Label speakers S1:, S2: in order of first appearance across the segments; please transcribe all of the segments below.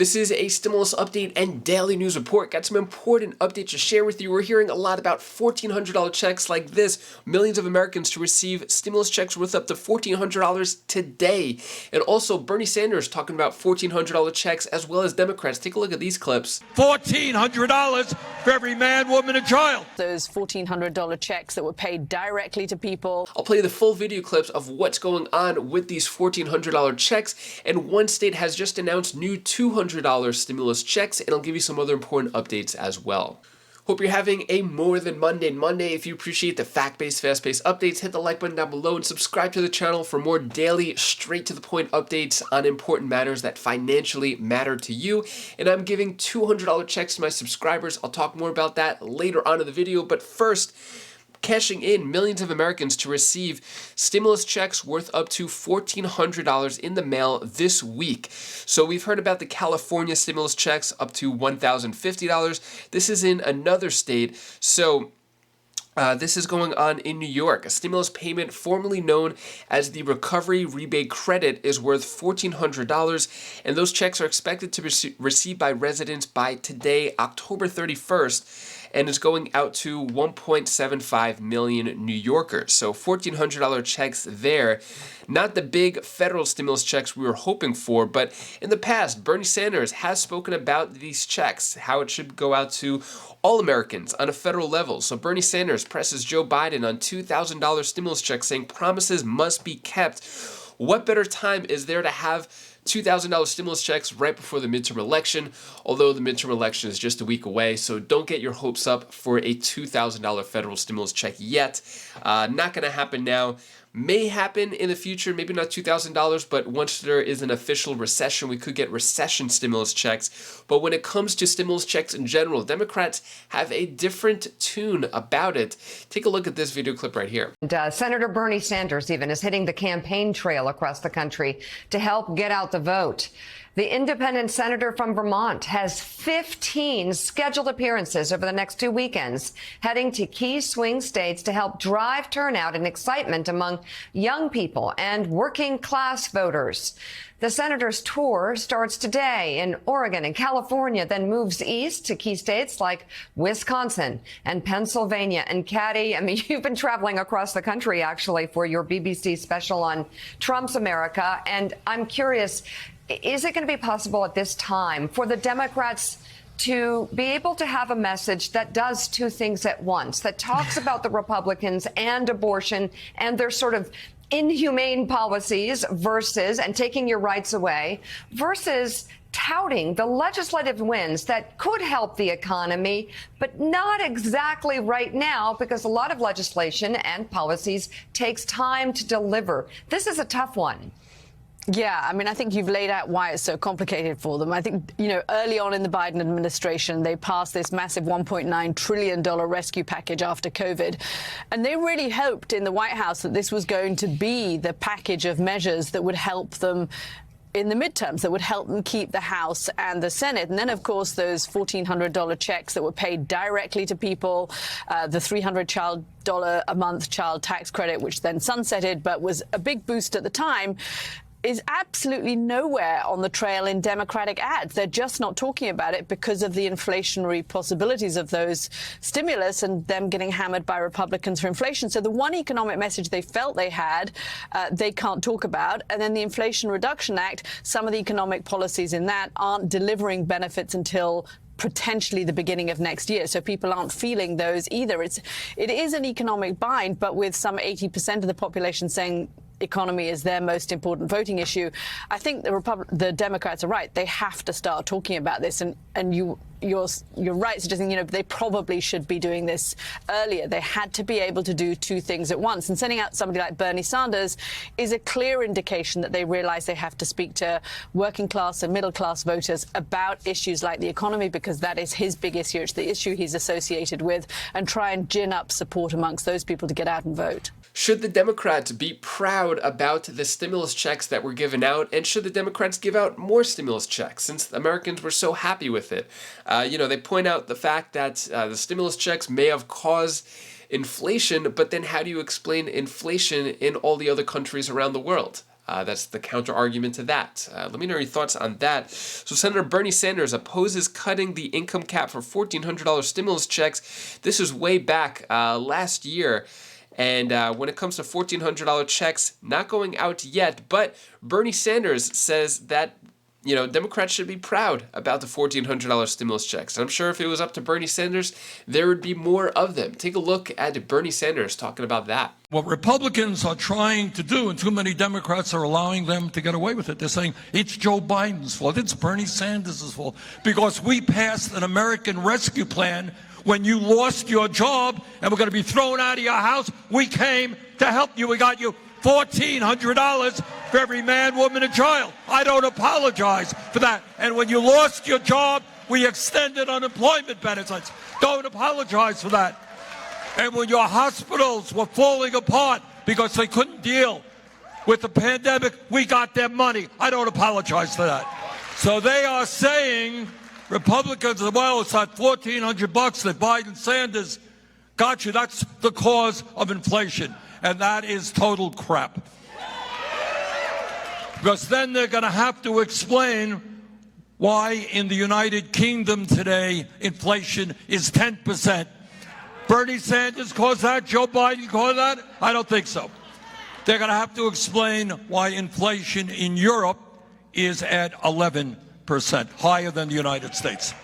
S1: This is a stimulus update and daily news report. Got some important updates to share with you. We're hearing a lot about $1,400 checks like this. Millions of Americans to receive stimulus checks worth up to $1,400 today. And also Bernie Sanders talking about $1,400 checks as well as Democrats. Take a look at these clips.
S2: $1,400 for every man, woman, and child.
S3: Those $1,400 checks that were paid directly to people.
S1: I'll play the full video clips of what's going on with these $1,400 checks. And one state has just announced new $200 stimulus checks, and I'll give you some other important updates as well. Hope you're having a more than mundane Monday. If you appreciate the fact-based, fast-paced updates, hit the like button down below and subscribe to the channel for more daily, straight-to-the-point updates on important matters that financially matter to you. And I'm giving $200 checks to my subscribers. I'll talk more about that later on in the video, but first, cashing in millions of Americans to receive stimulus checks worth up to $1,400 in the mail this week. So we've heard about the California stimulus checks up to $1,050. This is in another state. So this is going on in New York. A stimulus payment formerly known as the Recovery Rebate Credit is worth $1,400, and those checks are expected to be received by residents by today, October 31st, and is going out to 1.75 million New Yorkers. So $1,400 checks there. Not the big federal stimulus checks we were hoping for, but in the past, Bernie Sanders has spoken about these checks, how it should go out to all Americans on a federal level. So Bernie Sanders presses Joe Biden on $2,000 stimulus checks, saying promises must be kept. What better time is there to have $2,000 stimulus checks right before the midterm election, although the midterm election is just a week away, so don't get your hopes up for a $2,000 federal stimulus check yet. Not going to happen now. May happen in the future, maybe not $2,000, but once there is an official recession, we could get recession stimulus checks. But when it comes to stimulus checks in general, Democrats have a different tune about it. Take a look at this video clip right here.
S4: And, Senator Bernie Sanders even is hitting the campaign trail across the country to help get out the vote. The independent senator from Vermont has 15 scheduled appearances over the next 2 weekends, heading to key swing states to help drive turnout and excitement among young people and working class voters. The senator's tour starts today in Oregon and California, then moves east to key states like Wisconsin and Pennsylvania. And Caddy, I mean, you've been traveling across the country, actually, for your BBC special on Trump's America. And I'm curious, is it going to be possible at this time for the Democrats to be able to have a message that does two things at once, that talks about the Republicans and abortion and their sort of inhumane policies versus, and taking your rights away, versus touting the legislative wins that could help the economy, but not exactly right now because a lot of legislation and policies takes time to deliver. This is a tough one.
S3: Yeah, I mean, I think you've laid out why it's so complicated for them. I think, early on in the Biden administration, they passed this massive $1.9 trillion rescue package after COVID. And they really hoped in the White House that this was going to be the package of measures that would help them in the midterms, that would help them keep the House and the Senate. And then, of course, those $1,400 checks that were paid directly to people, the $300 a month child tax credit, which then sunsetted, but was a big boost at the time, is absolutely nowhere on the trail in Democratic ads. They're just not talking about it because of the inflationary possibilities of those stimulus and them getting hammered by Republicans for inflation. So the one economic message they felt they had, they can't talk about. And then the Inflation Reduction Act, some of the economic policies in that aren't delivering benefits until potentially the beginning of next year. So people aren't feeling those either. It is an economic bind, but with some 80% of the population saying economy is their most important voting issue. I think the Democrats are right. They have to start talking about this. And you're right, suggesting, they probably should be doing this earlier. They had to be able to do two things at once. And sending out somebody like Bernie Sanders is a clear indication that they realize they have to speak to working class and middle class voters about issues like the economy, because that is his big issue. It's the issue he's associated with, and try and gin up support amongst those people to get out and vote.
S1: Should the Democrats be proud about the stimulus checks that were given out, and should the Democrats give out more stimulus checks since Americans were so happy with it? They point out the fact that the stimulus checks may have caused inflation, but then how do you explain inflation in all the other countries around the world? That's the counter argument to that. Let me know your thoughts on that. So Senator Bernie Sanders opposes cutting the income cap for $1,400 stimulus checks. This was way back last year. And when it comes to $1,400 checks, not going out yet, but Bernie Sanders says that Democrats should be proud about the $1,400 stimulus checks. I'm sure if it was up to Bernie Sanders, there would be more of them. Take a look at Bernie Sanders talking about that.
S2: What Republicans are trying to do, and too many Democrats are allowing them to get away with it, they're saying it's Joe Biden's fault, it's Bernie Sanders' fault, because we passed an American Rescue Plan when you lost your job and were going to be thrown out of your house. We came to help you. We got you $1,400 for every man, woman, and child. I don't apologize for that. And when you lost your job, we extended unemployment benefits. Don't apologize for that. And when your hospitals were falling apart because they couldn't deal with the pandemic, we got their money. I don't apologize for that. So they are saying, Republicans, well, it's that $1,400 that Biden Sanders got you. That's the cause of inflation. And that is total crap. Because then they're going to have to explain why in the United Kingdom today inflation is 10%. Bernie Sanders caused that? Joe Biden caused that? I don't think so. They're going to have to explain why inflation in Europe is at 11%, higher than the United States.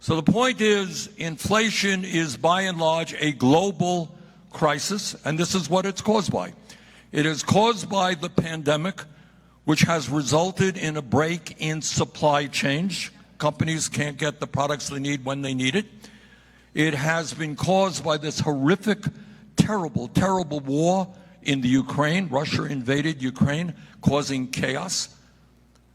S2: So the point is, inflation is by and large a global crisis, and this is what it's caused by. It is caused by the pandemic, which has resulted in a break in supply chains. Companies can't get the products they need when they need it. It has been caused by this horrific, terrible, terrible war in the Ukraine. Russia invaded Ukraine, causing chaos.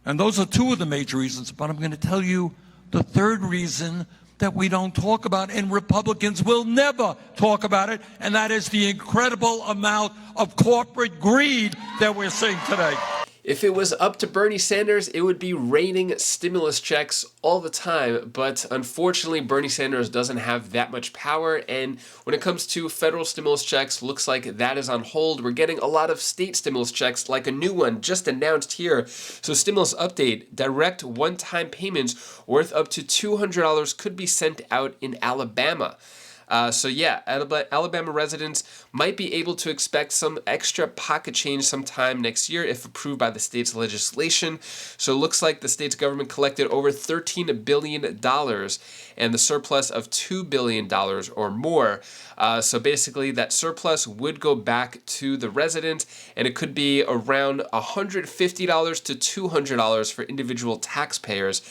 S2: And those are two of the major reasons, but I'm going to tell you the third reason that we don't talk about, and Republicans will never talk about it, and that is the incredible amount of corporate greed that we're seeing today.
S1: If it was up to Bernie Sanders, it would be raining stimulus checks all the time, but unfortunately Bernie Sanders doesn't have that much power, and when it comes to federal stimulus checks, looks like that is on hold. We're getting a lot of state stimulus checks, like a new one just announced here. So stimulus update, direct one-time payments worth up to $200 could be sent out in Alabama. So yeah, Alabama residents might be able to expect some extra pocket change sometime next year if approved by the state's legislation. So it looks like the state's government collected over $13 billion and the surplus of $2 billion or more. So basically that surplus would go back to the resident, and it could be around $150 to $200 for individual taxpayers.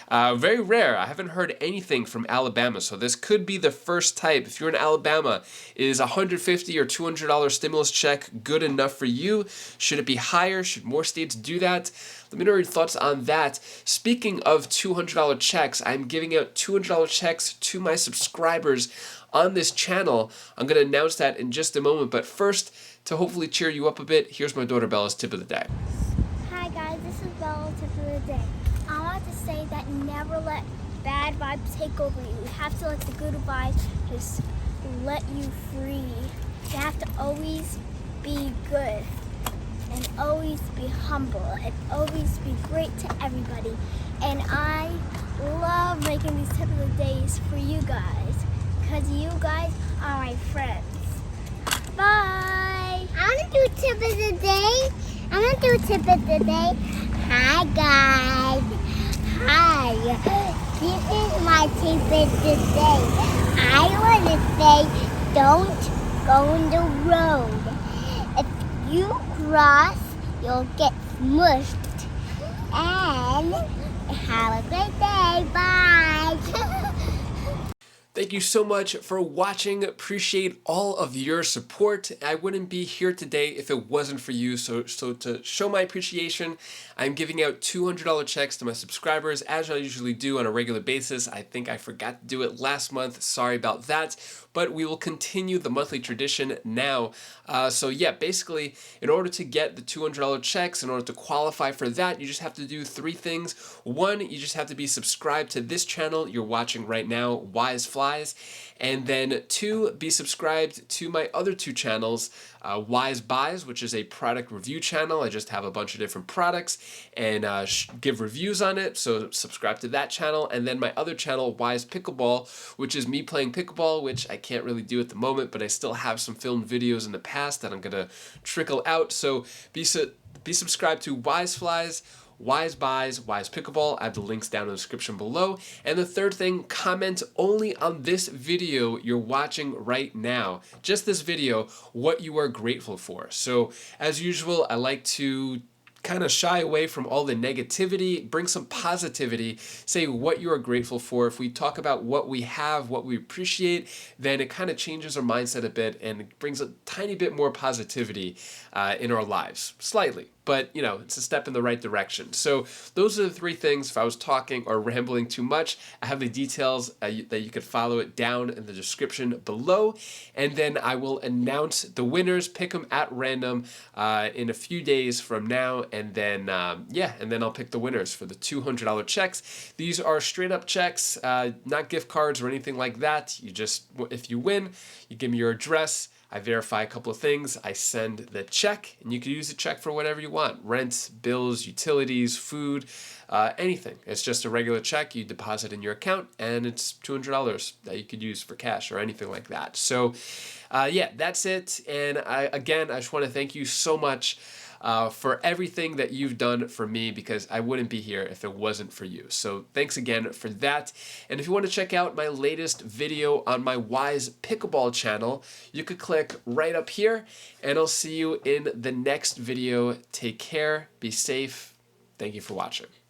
S1: Very rare. I haven't heard anything from Alabama, so this could be the first type. If you're in Alabama, is $150 or $200 stimulus check good enough for you? Should it be higher? Should more states do that? Let me know your thoughts on that. Speaking of $200 checks, I'm giving out $200 checks to my subscribers on this channel. I'm going to announce that in just a moment, but first, to hopefully cheer you up a bit, here's my daughter Bella's tip of the day.
S5: Hi guys, this is Bella's tip of the day. I want to say that never let bad vibes take over you. You have to let the good vibes just let you free. You have to always be good and always be humble and always be great to everybody. And I love making these tip of the days for you guys because you guys are my friends. Bye! I want to do tip of the day. Hi guys. Hi. This is my tip of the day. I want to say don't go in the road. If you cross, you'll get smushed. And have a great day. Bye.
S1: Thank you so much for watching. Appreciate all of your support. I wouldn't be here today if it wasn't for you. So to show my appreciation, I'm giving out $200 checks to my subscribers, as I usually do on a regular basis. I think I forgot to do it last month. Sorry about that. But we will continue the monthly tradition now. So yeah, basically, in order to get the $200 checks, in order to qualify for that, you just have to do three things. One, you just have to be subscribed to this channel you're watching right now, Wise Fly. Flies. And then 2, be subscribed to my other 2 channels, Wise Buys, which is a product review channel. I just have a bunch of different products and give reviews on it, so subscribe to that channel. And then my other channel, Wise Pickleball, which is me playing pickleball, which I can't really do at the moment, but I still have some filmed videos in the past that I'm gonna trickle out. So be subscribed to Wise Flies, Wise Buys, Wise Pickleball. I have the links down in the description below. And the third thing, comment only on this video you're watching right now. Just this video, what you are grateful for. So as usual, I like to kind of shy away from all the negativity, bring some positivity, say what you are grateful for. If we talk about what we have, what we appreciate, then it kind of changes our mindset a bit and it brings a tiny bit more positivity in our lives, slightly. But, you know, it's a step in the right direction. So those are the 3 things. If I was talking or rambling too much, I have the details that you could follow it down in the description below. And then I will announce the winners, pick them at random in a few days from now. And then, and then I'll pick the winners for the $200 checks. These are straight up checks, not gift cards or anything like that. You just, if you win, you give me your address. I verify a couple of things, I send the check, and you can use the check for whatever you want. Rent, bills, utilities, food, anything. It's just a regular check you deposit in your account, and it's $200 that you could use for cash or anything like that. So that's it. And I just want to thank you so much for everything that you've done for me, because I wouldn't be here if it wasn't for you. So thanks again for that. And if you want to check out my latest video on my Wise Pickleball channel, you could click right up here, and I'll see you in the next video. Take care, be safe. Thank you for watching.